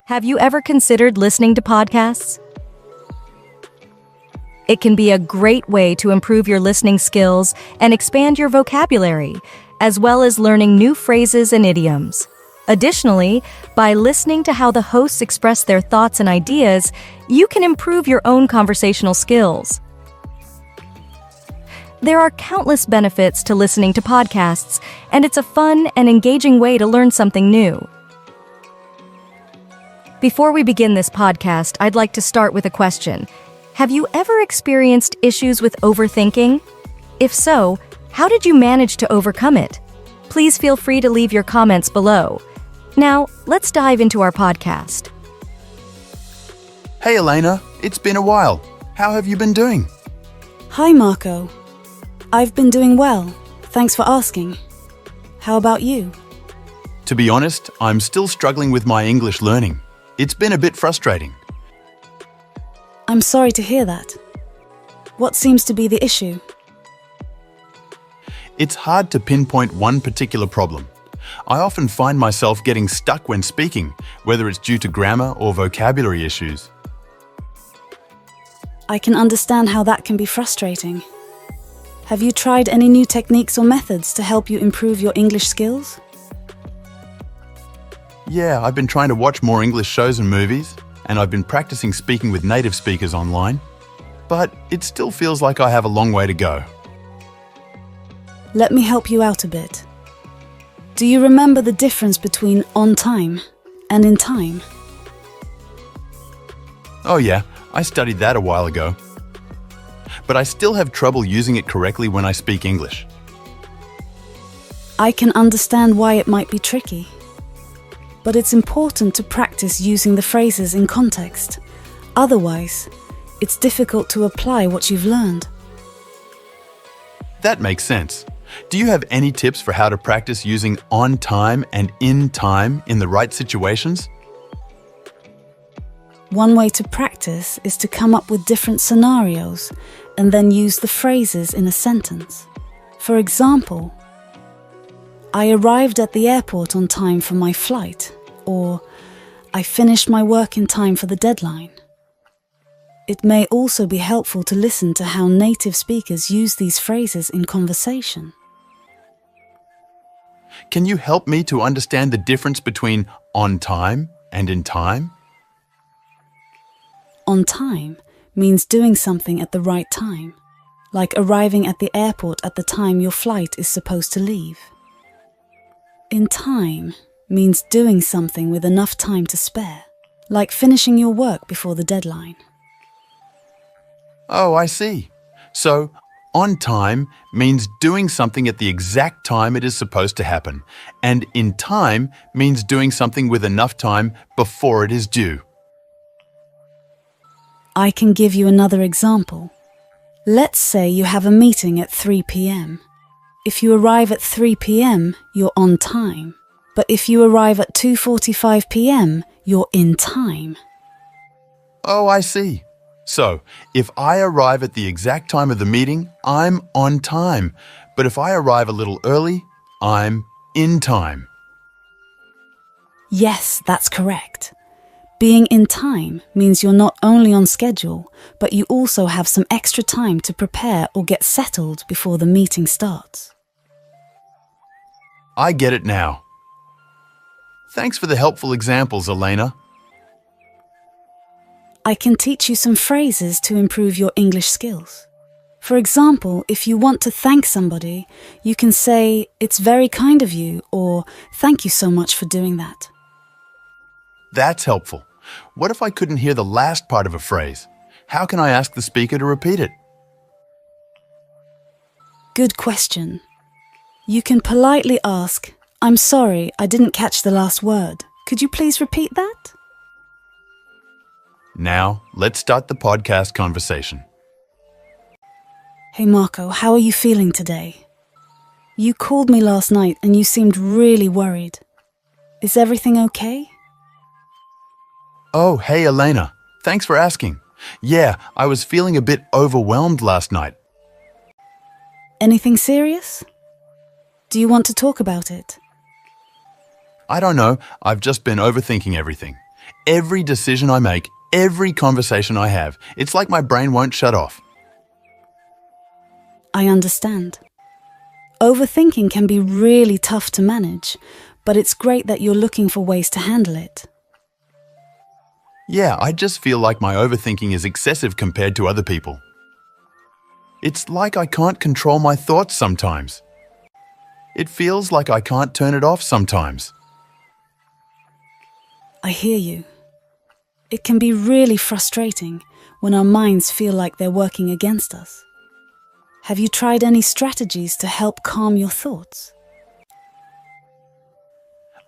Have you ever considered listening to podcasts? It can be a great way to improve your listening skills and expand your vocabulary, as well as learning new phrases and idioms. Additionally, by listening to how the hosts express their thoughts and ideas, you can improve your own conversational skills. There are countless benefits to listening to podcasts, and it's a fun and engaging way to learn something new. Before we begin this podcast, I'd like to start with a question. Have you ever experienced issues with overthinking? If so, how did you manage to overcome it? Please feel free to leave your comments below. Now, let's dive into our podcast. Hey Elena, it's been a while. How have you been doing? Hi Marco. I've been doing well. Thanks for asking. How about you? To be honest, I'm still struggling with my English learning. It's been a bit frustrating. I'm sorry to hear that. What seems to be the issue? It's hard to pinpoint one particular problem. I often find myself getting stuck when speaking, whether it's due to grammar or vocabulary issues. I can understand how that can be frustrating. Have you tried any new techniques or methods to help you improve your English skills? Yeah, I've been trying to watch more English shows and movies, and I've been practicing speaking with native speakers online. But it still feels like I have a long way to go. Let me help you out a bit. Do you remember the difference between on time and in time? Oh yeah, I studied that a while ago. But I still have trouble using it correctly when I speak English. I can understand why it might be tricky. But it's important to practice using the phrases in context. Otherwise, it's difficult to apply what you've learned. That makes sense. Do you have any tips for how to practice using on time and in time in the right situations? One way to practice is to come up with different scenarios and then use the phrases in a sentence. For example, I arrived at the airport on time for my flight, or I finished my work in time for the deadline. It may also be helpful to listen to how native speakers use these phrases in conversation. Can you help me to understand the difference between on time and in time? On time means doing something at the right time, like arriving at the airport at the time your flight is supposed to leave. In time means doing something with enough time to spare, like finishing your work before the deadline. Oh, I see. So, on time means doing something at the exact time it is supposed to happen, and in time means doing something with enough time before it is due. I can give you another example. Let's say you have a meeting at 3 p.m. If you arrive at 3 p.m., you're on time. But if you arrive at 2:45 p.m., you're in time. Oh, I see. So, if I arrive at the exact time of the meeting, I'm on time. But if I arrive a little early, I'm in time. Yes, that's correct. Being in time means you're not only on schedule, but you also have some extra time to prepare or get settled before the meeting starts. I get it now. Thanks for the helpful examples, Elena. I can teach you some phrases to improve your English skills. For example, if you want to thank somebody, you can say, "It's very kind of you," or "Thank you so much for doing that." That's helpful. What if I couldn't hear the last part of a phrase? How can I ask the speaker to repeat it? Good question. You can politely ask, "I'm sorry, I didn't catch the last word. Could you please repeat that?" Now, let's start the podcast conversation. Hey Marco, how are you feeling today? You called me last night and you seemed really worried. Is everything okay? Oh, hey Elena. Thanks for asking. Yeah, I was feeling a bit overwhelmed last night. Anything serious? Do you want to talk about it? I don't know, I've just been overthinking everything. Every decision I make, every conversation I have, it's like my brain won't shut off. I understand. Overthinking can be really tough to manage, but it's great that you're looking for ways to handle it. Yeah, I just feel like my overthinking is excessive compared to other people. It's like I can't control my thoughts sometimes. It feels like I can't turn it off sometimes. I hear you. It can be really frustrating when our minds feel like they're working against us. Have you tried any strategies to help calm your thoughts?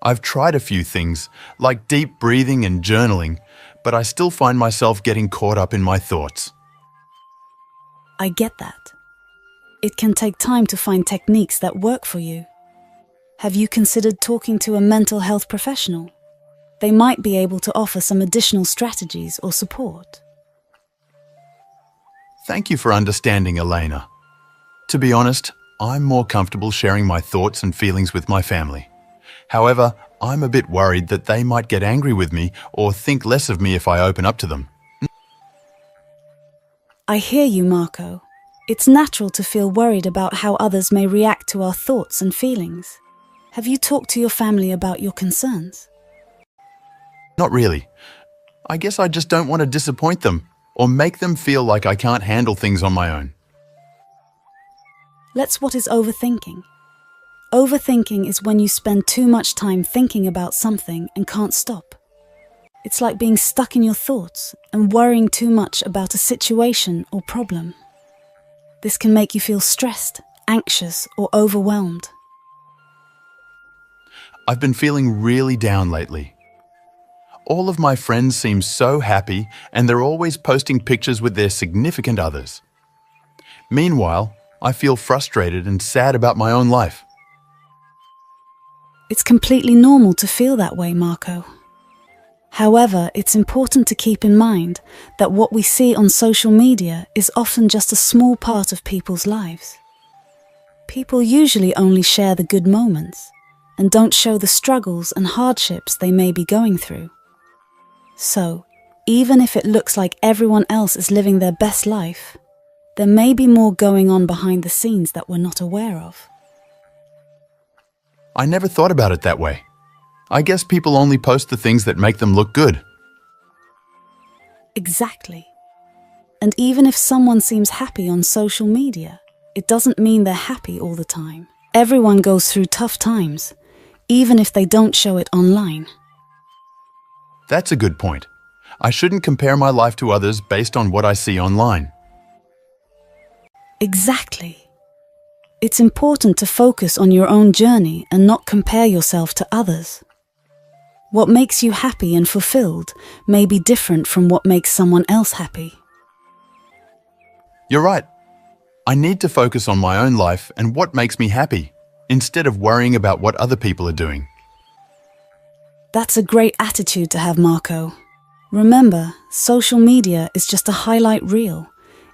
I've tried a few things, like deep breathing and journaling, but I still find myself getting caught up in my thoughts. I get that. It can take time to find techniques that work for you. Have you considered talking to a mental health professional? They might be able to offer some additional strategies or support. Thank you for understanding, Elena. To be honest, I'm more comfortable sharing my thoughts and feelings with my family. However, I'm a bit worried that they might get angry with me or think less of me if I open up to them. I hear you, Marco. It's natural to feel worried about how others may react to our thoughts and feelings. Have you talked to your family about your concerns? Not really. I guess I just don't want to disappoint them or make them feel like I can't handle things on my own. What is overthinking? Overthinking is when you spend too much time thinking about something and can't stop. It's like being stuck in your thoughts and worrying too much about a situation or problem. This can make you feel stressed, anxious, or overwhelmed. I've been feeling really down lately. All of my friends seem so happy and they're always posting pictures with their significant others. Meanwhile, I feel frustrated and sad about my own life. It's completely normal to feel that way, Marco. However, it's important to keep in mind that what we see on social media is often just a small part of people's lives. People usually only share the good moments and don't show the struggles and hardships they may be going through. So, even if it looks like everyone else is living their best life, there may be more going on behind the scenes that we're not aware of. I never thought about it that way. I guess people only post the things that make them look good. Exactly. And even if someone seems happy on social media, it doesn't mean they're happy all the time. Everyone goes through tough times, even if they don't show it online. That's a good point. I shouldn't compare my life to others based on what I see online. Exactly. It's important to focus on your own journey and not compare yourself to others. What makes you happy and fulfilled may be different from what makes someone else happy. You're right. I need to focus on my own life and what makes me happy, instead of worrying about what other people are doing. That's a great attitude to have, Marco. Remember, social media is just a highlight reel.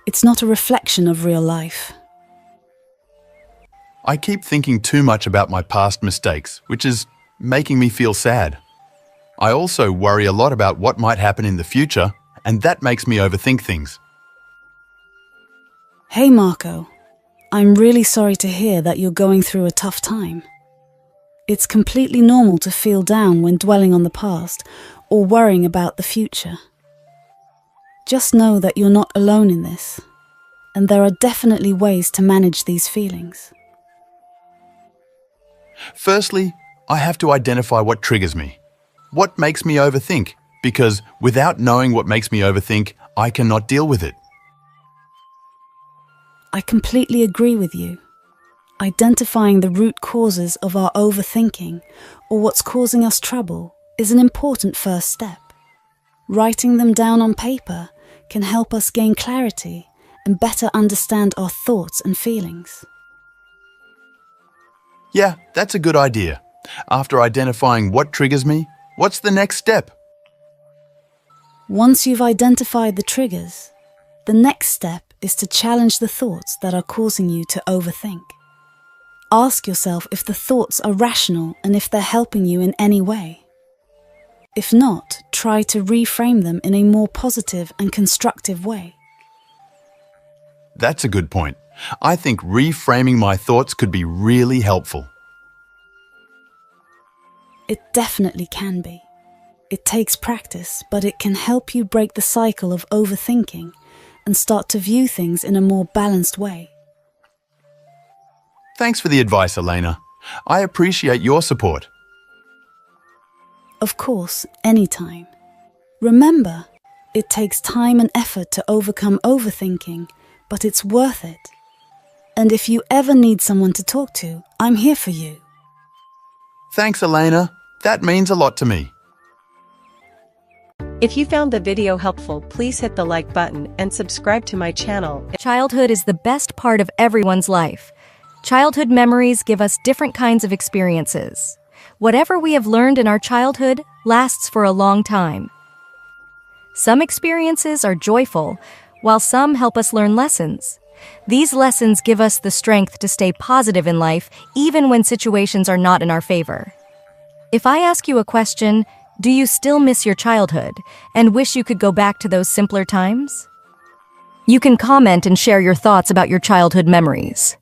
It's not a reflection of real life. I keep thinking too much about my past mistakes, which is making me feel sad. I also worry a lot about what might happen in the future, and that makes me overthink things. Hey, Marco. I'm really sorry to hear that you're going through a tough time. It's completely normal to feel down when dwelling on the past or worrying about the future. Just know that you're not alone in this, and there are definitely ways to manage these feelings. Firstly, I have to identify what triggers me. What makes me overthink? Because without knowing what makes me overthink, I cannot deal with it. I completely agree with you. Identifying the root causes of our overthinking or what's causing us trouble is an important first step. Writing them down on paper can help us gain clarity and better understand our thoughts and feelings. Yeah, that's a good idea. After identifying what triggers me, what's the next step? Once you've identified the triggers, the next step is to challenge the thoughts that are causing you to overthink. Ask yourself if the thoughts are rational and if they're helping you in any way. If not, try to reframe them in a more positive and constructive way. That's a good point. I think reframing my thoughts could be really helpful. It definitely can be. It takes practice, but it can help you break the cycle of overthinking and start to view things in a more balanced way. Thanks for the advice, Elena. I appreciate your support. Of course, anytime. Remember, it takes time and effort to overcome overthinking, but it's worth it. And if you ever need someone to talk to, I'm here for you. Thanks, Elena. That means a lot to me. If you found the video helpful, please hit the like button and subscribe to my channel. Childhood is the best part of everyone's life. Childhood memories give us different kinds of experiences. Whatever we have learned in our childhood lasts for a long time. Some experiences are joyful, while some help us learn lessons. These lessons give us the strength to stay positive in life, even when situations are not in our favor. If I ask you a question, do you still miss your childhood and wish you could go back to those simpler times? You can comment and share your thoughts about your childhood memories.